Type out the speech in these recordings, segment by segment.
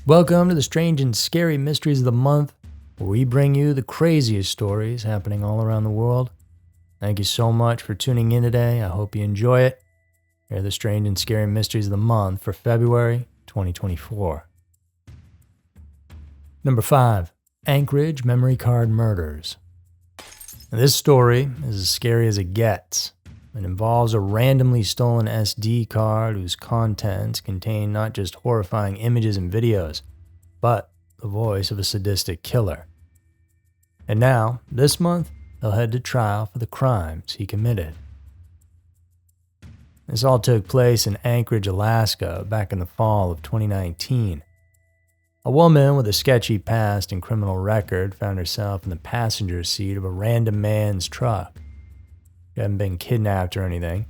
Welcome to the strange and scary mysteries of the month, where we bring you the craziest stories happening all around the world. Thank you so much for tuning in today. I hope you enjoy it. Here are the strange and scary mysteries of the month for February 2024. Number 5. Anchorage Memory Card Murders. Now, this story is as scary as it gets. It involves a randomly stolen SD card whose contents contain not just horrifying images and videos, but the voice of a sadistic killer. And now, this month, he'll head to trial for the crimes he committed. This all took place in Anchorage, Alaska, back in the fall of 2019. A woman with a sketchy past and criminal record found herself in the passenger seat of a random man's truck. She hadn't been kidnapped or anything.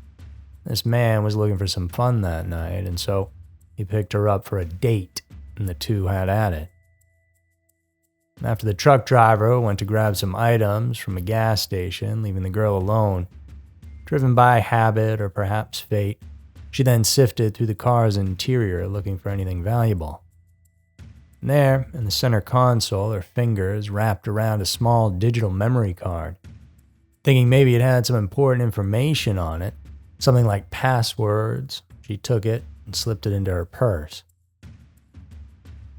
This man was looking for some fun that night, and so he picked her up for a date, and the two had at it. After the truck driver went to grab some items from a gas station, leaving the girl alone, driven by habit or perhaps fate, she then sifted through the car's interior looking for anything valuable. And there, in the center console, her fingers wrapped around a small digital memory card. Thinking maybe it had some important information on it, something like passwords, she took it and slipped it into her purse.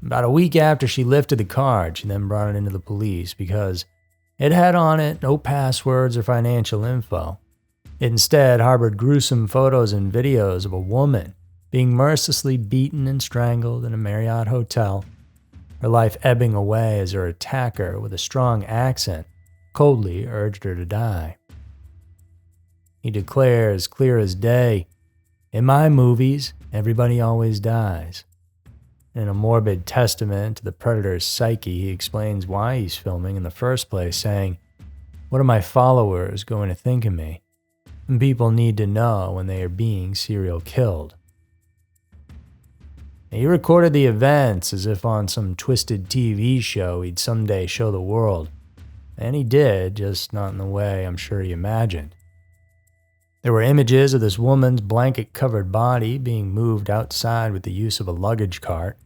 About a week after she lifted the card, she then brought it into the police because it had on it no passwords or financial info. It instead harbored gruesome photos and videos of a woman being mercilessly beaten and strangled in a Marriott hotel, her life ebbing away as her attacker, with a strong accent, coldly urged her to die. He declares, clear as day, "In my movies, everybody always dies." In a morbid testament to the predator's psyche, he explains why he's filming in the first place, saying, "What are my followers going to think of me? And people need to know when they are being serial killed." He recorded the events as if on some twisted TV show he'd someday show the world. And he did, just not in the way I'm sure he imagined. There were images of this woman's blanket-covered body being moved outside with the use of a luggage cart.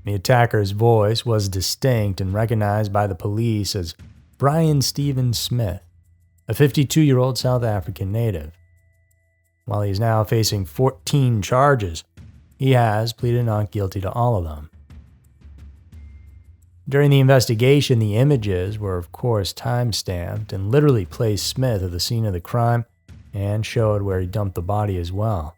The attacker's voice was distinct and recognized by the police as Brian Stephen Smith, a 52-year-old South African native. While he is now facing 14 charges, he has pleaded not guilty to all of them. During the investigation, the images were of course time-stamped and literally placed Smith at the scene of the crime and showed where he dumped the body as well.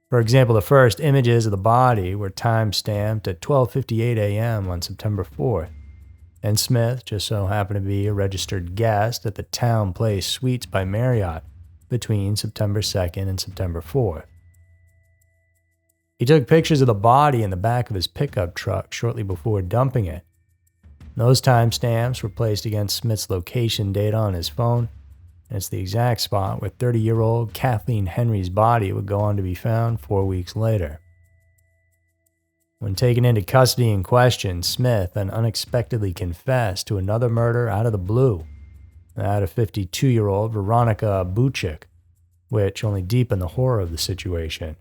For example, the first images of the body were time-stamped at 12:58 a.m. on September 4th, and Smith just so happened to be a registered guest at the Town Place Suites by Marriott between September 2nd and September 4th. He took pictures of the body in the back of his pickup truck shortly before dumping it. Those timestamps were placed against Smith's location data on his phone, and it's the exact spot where 30-year-old Kathleen Henry's body would go on to be found 4 weeks later. When taken into custody and questioned, Smith then unexpectedly confessed to another murder out of the blue, that of 52-year-old Veronica Buchik, which only deepened the horror of the situation.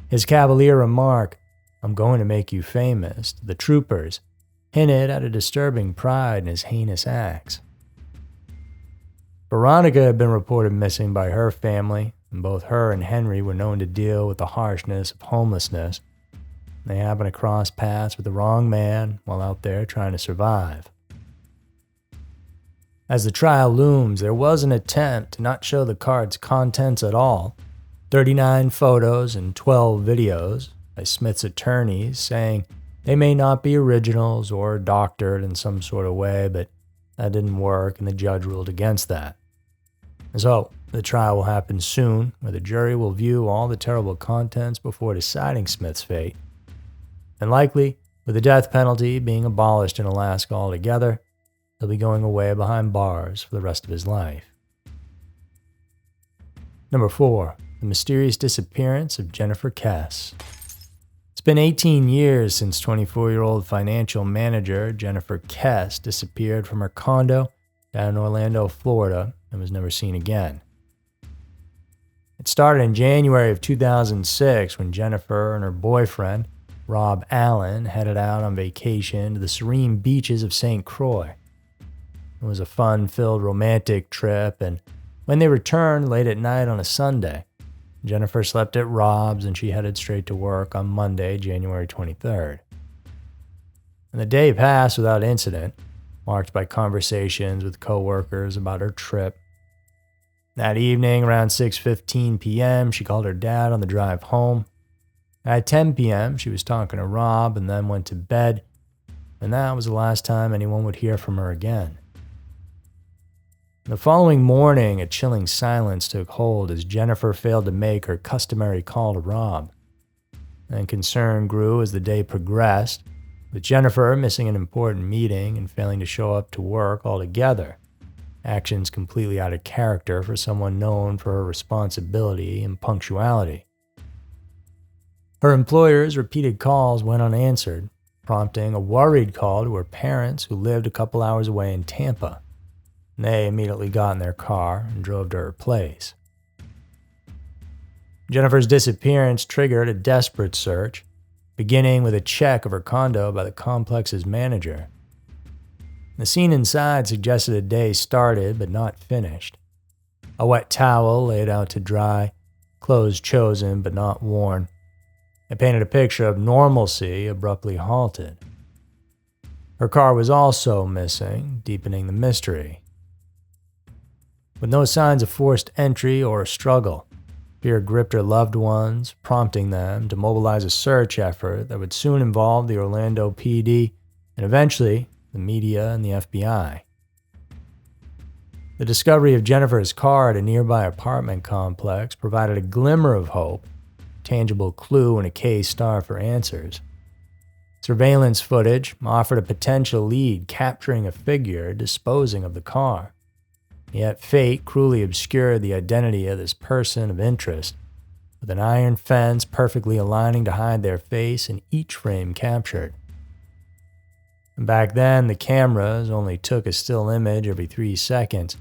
His cavalier remark, "I'm going to make you famous," to the troopers, hinted at a disturbing pride in his heinous acts. Veronica had been reported missing by her family, and both her and Henry were known to deal with the harshness of homelessness. They happened to cross paths with the wrong man while out there trying to survive. As the trial looms, there was an attempt to not show the card's contents at all. 39 photos and 12 videos by Smith's attorneys saying they may not be originals or doctored in some sort of way, but that didn't work and the judge ruled against that. So, the trial will happen soon, where the jury will view all the terrible contents before deciding Smith's fate. And likely, with the death penalty being abolished in Alaska altogether, he'll be going away behind bars for the rest of his life. Number 4. The mysterious disappearance of Jennifer Kess. It's been 18 years since 24-year-old financial manager Jennifer Kess disappeared from her condo down in Orlando, Florida, and was never seen again. It started in January of 2006 when Jennifer and her boyfriend Rob Allen headed out on vacation to the serene beaches of St. Croix. It was a fun-filled romantic trip, and when they returned late at night on a Sunday, Jennifer slept at Rob's and she headed straight to work on Monday, January 23rd. And the day passed without incident, marked by conversations with coworkers about her trip. That evening, around 6:15 p.m., she called her dad on the drive home. At 10 p.m., she was talking to Rob and then went to bed, and that was the last time anyone would hear from her again. The following morning, a chilling silence took hold as Jennifer failed to make her customary call to Rob. And concern grew as the day progressed, with Jennifer missing an important meeting and failing to show up to work altogether, actions completely out of character for someone known for her responsibility and punctuality. Her employer's repeated calls went unanswered, prompting a worried call to her parents who lived a couple hours away in Tampa. They immediately got in their car and drove to her place. Jennifer's disappearance triggered a desperate search, beginning with a check of her condo by the complex's manager. The scene inside suggested a day started but not finished. A wet towel laid out to dry, clothes chosen but not worn. It painted a picture of normalcy abruptly halted. Her car was also missing, deepening the mystery. With no signs of forced entry or a struggle, fear gripped her loved ones, prompting them to mobilize a search effort that would soon involve the Orlando PD and eventually the media and the FBI. The discovery of Jennifer's car at a nearby apartment complex provided a glimmer of hope, a tangible clue and a case star for answers. Surveillance footage offered a potential lead capturing a figure disposing of the car. Yet fate cruelly obscured the identity of this person of interest, with an iron fence perfectly aligning to hide their face in each frame captured. And back then, the cameras only took a still image every 3 seconds,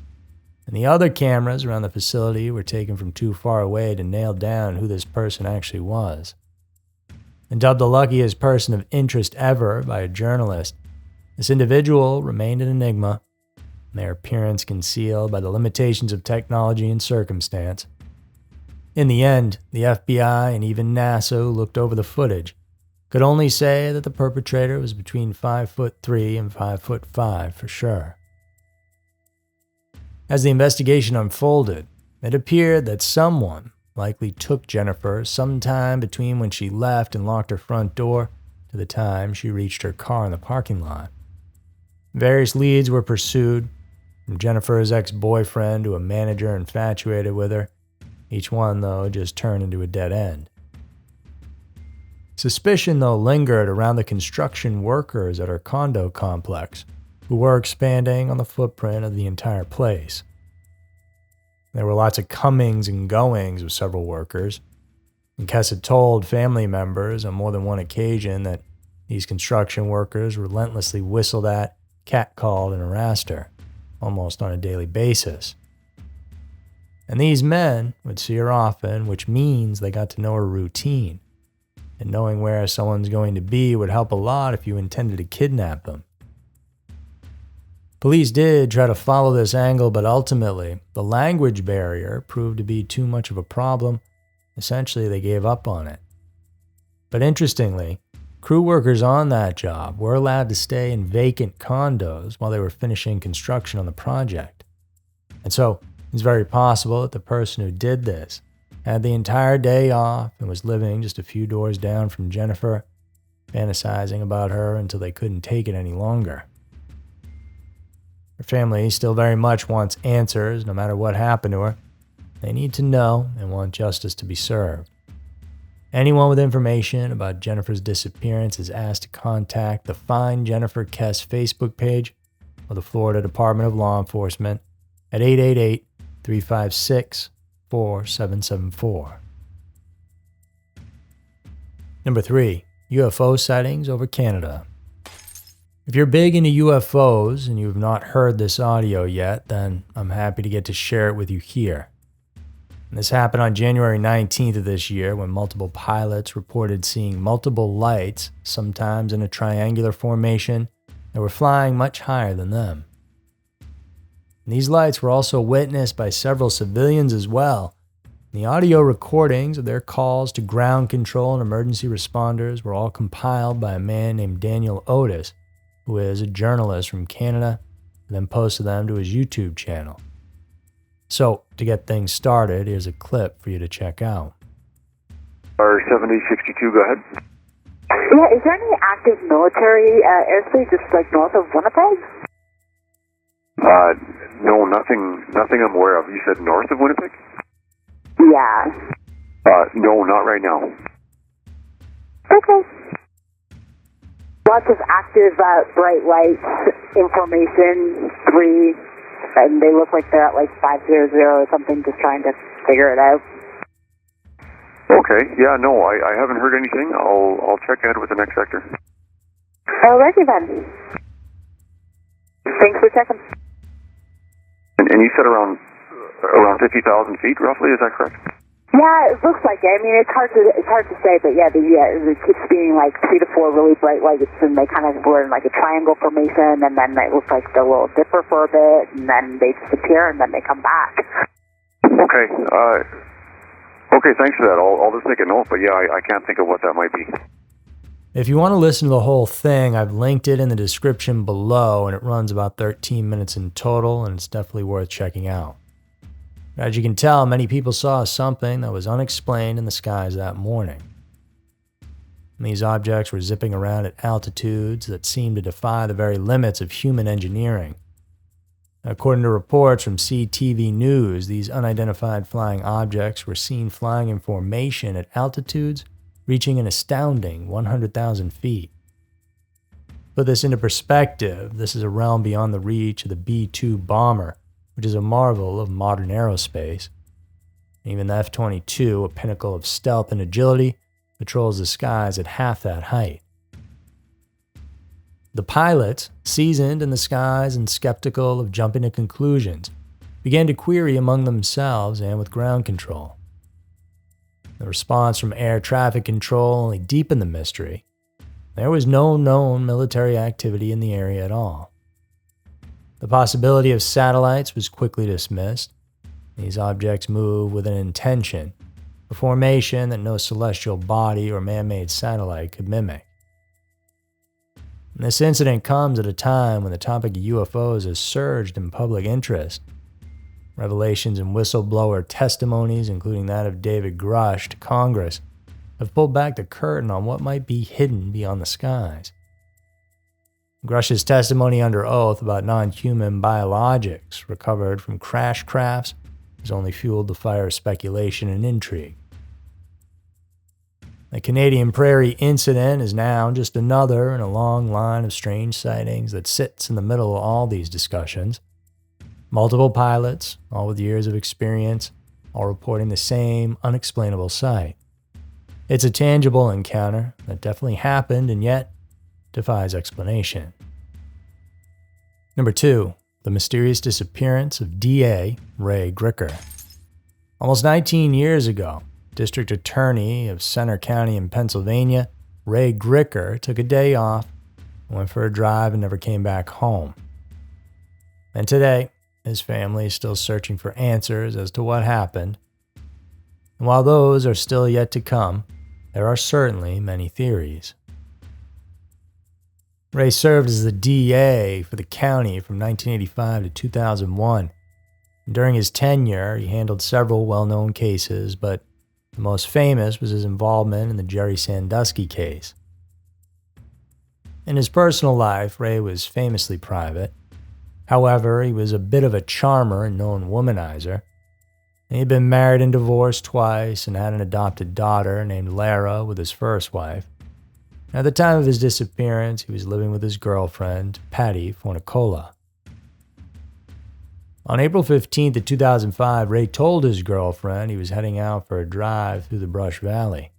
and the other cameras around the facility were taken from too far away to nail down who this person actually was. And dubbed the luckiest person of interest ever by a journalist, this individual remained an enigma, their appearance concealed by the limitations of technology and circumstance. In the end, the FBI and even NASA, who looked over the footage, could only say that the perpetrator was between 5'3" and 5'5" for sure. As the investigation unfolded, it appeared that someone likely took Jennifer sometime between when she left and locked her front door to the time she reached her car in the parking lot. Various leads were pursued, from Jennifer's ex-boyfriend to a manager infatuated with her. Each one, though, just turned into a dead end. Suspicion, though, lingered around the construction workers at her condo complex, who were expanding on the footprint of the entire place. There were lots of comings and goings with several workers, and Kess had told family members on more than one occasion that these construction workers relentlessly whistled at, catcalled, and harassed her, almost on a daily basis. And these men would see her often, which means they got to know her routine. And knowing where someone's going to be would help a lot if you intended to kidnap them. Police did try to follow this angle, but ultimately, the language barrier proved to be too much of a problem. Essentially, they gave up on it. But interestingly, crew workers on that job were allowed to stay in vacant condos while they were finishing construction on the project. And so, it's very possible that the person who did this had the entire day off and was living just a few doors down from Jennifer, fantasizing about her until they couldn't take it any longer. Her family still very much wants answers no matter what happened to her. They need to know and want justice to be served. Anyone with information about Jennifer's disappearance is asked to contact the Find Jennifer Kess Facebook page or the Florida Department of Law Enforcement at 888-356-4774. Number 3. UFO sightings over Canada. If you're big into UFOs and you have not heard this audio yet, then I'm happy to get to share it with you here. And this happened on January 19th of this year when multiple pilots reported seeing multiple lights, sometimes in a triangular formation, that were flying much higher than them. And these lights were also witnessed by several civilians as well. And the audio recordings of their calls to ground control and emergency responders were all compiled by a man named Daniel Otis, who is a journalist from Canada, and then posted them to his YouTube channel. So, to get things started, here's a clip for you to check out. R7062, go ahead. Yeah, is there any active military airspace just like north of Winnipeg? No, nothing I'm aware of. You said north of Winnipeg? Yeah. No, not right now. Okay. Lots of active bright lights, information, 3, and they look like they're at like 500 or something, just trying to figure it out. Okay, yeah, no, I haven't heard anything. I'll check ahead with the next sector. Alrighty then. Thanks for checking. And you said around 50,000 feet, roughly, is that correct? Yeah, it looks like it. I mean, it's hard to say, but yeah, it keeps being like 3 to 4 really bright lights, and they kind of were in like a triangle formation, and then it looks like the little dipper for a bit, and then they disappear, and then they come back. Okay. Okay, thanks for that. I'll just make a note, but yeah, I can't think of what that might be. If you want to listen to the whole thing, I've linked it in the description below, and it runs about 13 minutes in total, and it's definitely worth checking out. As you can tell, many people saw something that was unexplained in the skies that morning. And these objects were zipping around at altitudes that seemed to defy the very limits of human engineering. According to reports from CTV News, these unidentified flying objects were seen flying in formation at altitudes reaching an astounding 100,000 feet. Put this into perspective, this is a realm beyond the reach of the B-2 bomber, which is a marvel of modern aerospace. Even the F-22, a pinnacle of stealth and agility, patrols the skies at half that height. The pilots, seasoned in the skies and skeptical of jumping to conclusions, began to query among themselves and with ground control. The response from air traffic control only deepened the mystery. There was no known military activity in the area at all. The possibility of satellites was quickly dismissed. These objects move with an intention, a formation that no celestial body or man-made satellite could mimic. And this incident comes at a time when the topic of UFOs has surged in public interest. Revelations and whistleblower testimonies, including that of David Grush to Congress, have pulled back the curtain on what might be hidden beyond the skies. Grush's testimony under oath about non-human biologics recovered from crash crafts has only fueled the fire of speculation and intrigue. The Canadian Prairie incident is now just another in a long line of strange sightings that sits in the middle of all these discussions. Multiple pilots, all with years of experience, all reporting the same unexplainable sight. It's a tangible encounter that definitely happened and yet defies explanation. Number 2, the mysterious disappearance of D.A. Ray Grier. Almost 19 years ago, District Attorney of Center County in Pennsylvania, Ray Grier, took a day off, went for a drive, and never came back home. And today, his family is still searching for answers as to what happened. And while those are still yet to come, there are certainly many theories. Ray served as the DA for the county from 1985 to 2001. During his tenure, he handled several well-known cases, but the most famous was his involvement in the Jerry Sandusky case. In his personal life, Ray was famously private. However, he was a bit of a charmer and known womanizer. He had been married and divorced twice and had an adopted daughter named Lara with his first wife. At the time of his disappearance, he was living with his girlfriend, Patty Fornicola. On April 15th of 2005, Ray told his girlfriend he was heading out for a drive through the Brush Valley.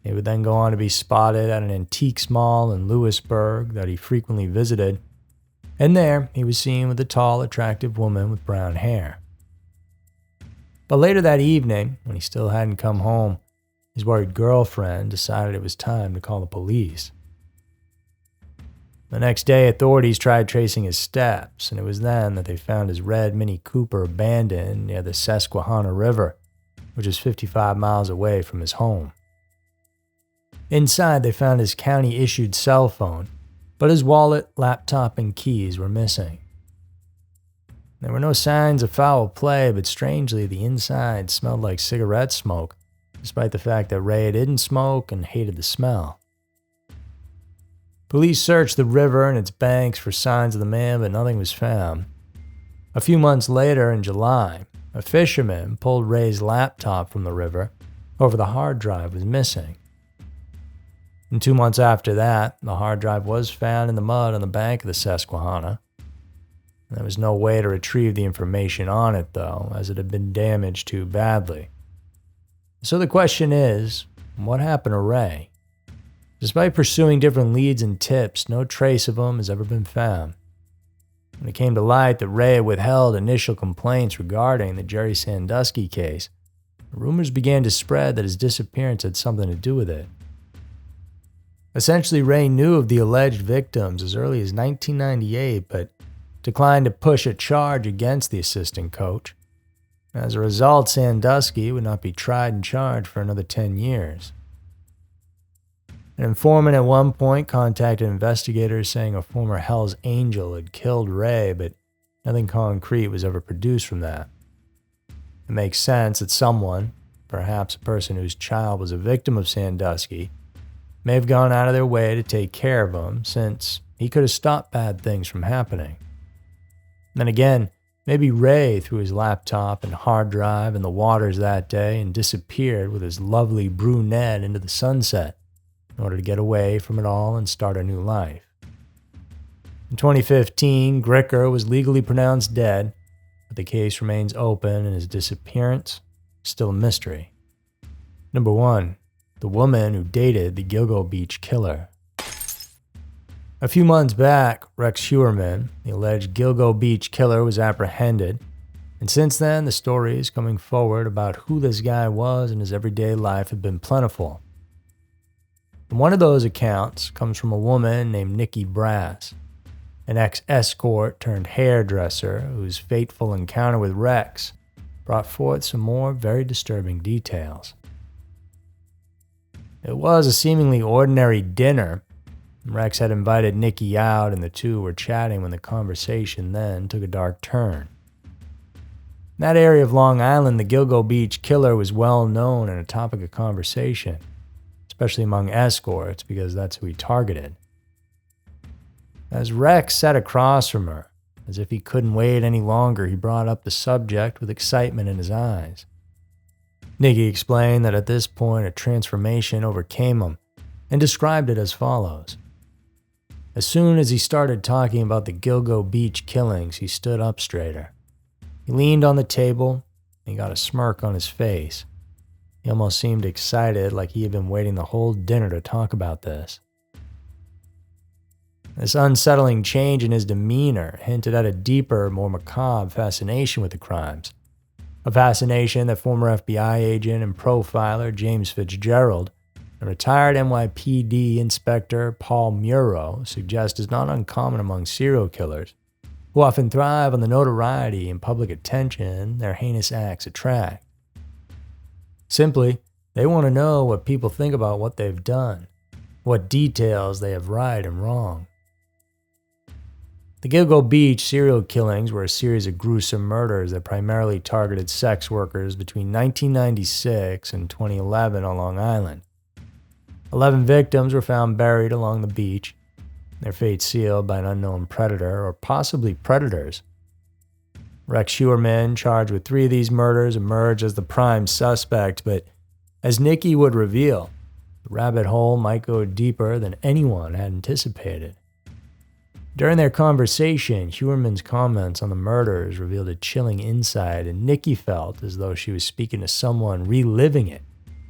He would then go on to be spotted at an antiques mall in Lewisburg that he frequently visited, and there he was seen with a tall, attractive woman with brown hair. But later that evening, when he still hadn't come home, his worried girlfriend decided it was time to call the police. The next day, authorities tried tracing his steps, and it was then that they found his red Mini Cooper abandoned near the Susquehanna River, which is 55 miles away from his home. Inside, they found his county-issued cell phone, but his wallet, laptop, and keys were missing. There were no signs of foul play, but strangely, the inside smelled like cigarette smoke, despite the fact that Ray didn't smoke and hated the smell. Police searched the river and its banks for signs of the man, but nothing was found. A few months later, in July, a fisherman pulled Ray's laptop from the river, however the hard drive was missing. And 2 months after that, the hard drive was found in the mud on the bank of the Susquehanna. There was no way to retrieve the information on it, though, as it had been damaged too badly. So the question is, what happened to Ray? Despite pursuing different leads and tips, no trace of him has ever been found. When it came to light that Ray had withheld initial complaints regarding the Jerry Sandusky case, rumors began to spread that his disappearance had something to do with it. Essentially, Ray knew of the alleged victims as early as 1998, but declined to push a charge against the assistant coach. As a result, Sandusky would not be tried and charged for another 10 years. An informant at one point contacted investigators saying a former Hell's Angel had killed Ray, but nothing concrete was ever produced from that. It makes sense that someone, perhaps a person whose child was a victim of Sandusky, may have gone out of their way to take care of him, since he could have stopped bad things from happening. Then again, maybe Ray threw his laptop and hard drive in the waters that day and disappeared with his lovely brunette into the sunset in order to get away from it all and start a new life. In 2015, Grier was legally pronounced dead, but the case remains open and his disappearance is still a mystery. Number 1. The woman who dated the Gilgo Beach killer. A few months back, Rex Heuermann, the alleged Gilgo Beach killer, was apprehended, and since then the stories coming forward about who this guy was in his everyday life have been plentiful. And one of those accounts comes from a woman named Nikki Brass, an ex-escort turned hairdresser whose fateful encounter with Rex brought forth some more very disturbing details. It was a seemingly ordinary dinner. Rex had invited Nikki out and the two were chatting when the conversation then took a dark turn. In that area of Long Island, the Gilgo Beach killer was well known and a topic of conversation, especially among escorts because that's who he targeted. As Rex sat across from her, as if he couldn't wait any longer, he brought up the subject with excitement in his eyes. Nikki explained that at this point a transformation overcame him and described it as follows. As soon as he started talking about the Gilgo Beach killings, he stood up straighter. He leaned on the table and he got a smirk on his face. He almost seemed excited, like he had been waiting the whole dinner to talk about this. This unsettling change in his demeanor hinted at a deeper, more macabre fascination with the crimes. A fascination that former FBI agent and profiler James Fitzgerald and retired NYPD Inspector Paul Muro suggest is not uncommon among serial killers, who often thrive on the notoriety and public attention their heinous acts attract. Simply, they want to know what people think about what they've done, what details they have right and wrong. The Gilgo Beach serial killings were a series of gruesome murders that primarily targeted sex workers between 1996 and 2011 on Long Island. 11 victims were found buried along the beach, their fate sealed by an unknown predator or possibly predators. Rex Heuermann, charged with 3 of these murders, emerged as the prime suspect, but as Nikki would reveal, the rabbit hole might go deeper than anyone had anticipated. During their conversation, Heuermann's comments on the murders revealed a chilling insight, and Nikki felt as though she was speaking to someone reliving it,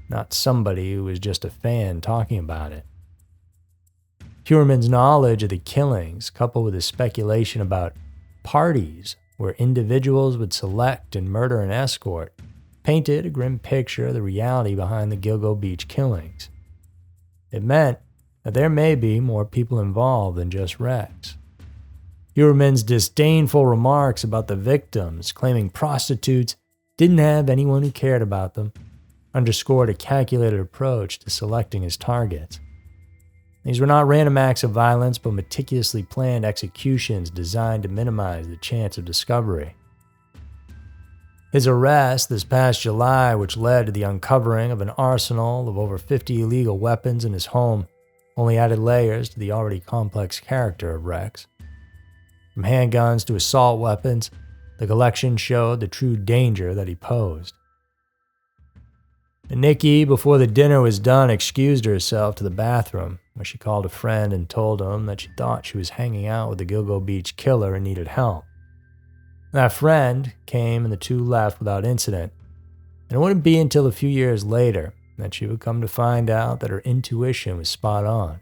not somebody who was just a fan talking about it. Heuermann's knowledge of the killings, coupled with his speculation about parties where individuals would select and murder an escort, painted a grim picture of the reality behind the Gilgo Beach killings. It meant that there may be more people involved than just Rex. Huerman's disdainful remarks about the victims, claiming prostitutes didn't have anyone who cared about them, underscored a calculated approach to selecting his targets. These were not random acts of violence, but meticulously planned executions designed to minimize the chance of discovery. His arrest this past July, which led to the uncovering of an arsenal of over 50 illegal weapons in his home, only added layers to the already complex character of Rex. From handguns to assault weapons, the collection showed the true danger that he posed. And Nikki, before the dinner was done, excused herself to the bathroom, where she called a friend and told him that she thought she was hanging out with the Gilgo Beach killer and needed help. That friend came and the two left without incident, and it wouldn't be until a few years later that she would come to find out that her intuition was spot on.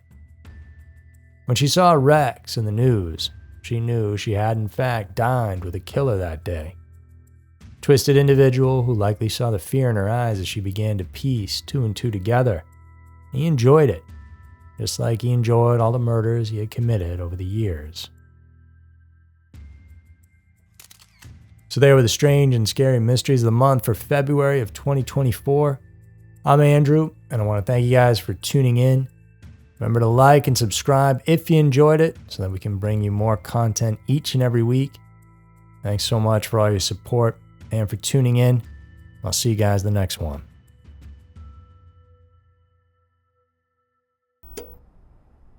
When she saw Rex in the news, she knew she had in fact dined with a killer that day. A twisted individual who likely saw the fear in her eyes as she began to piece two and two together. He enjoyed it, just like he enjoyed all the murders he had committed over the years. So there were the strange and scary mysteries of the month for February of 2024. I'm Andrew, and I want to thank you guys for tuning in. Remember to like and subscribe if you enjoyed it so that we can bring you more content each and every week. Thanks so much for all your support and for tuning in. I'll see you guys in the next one.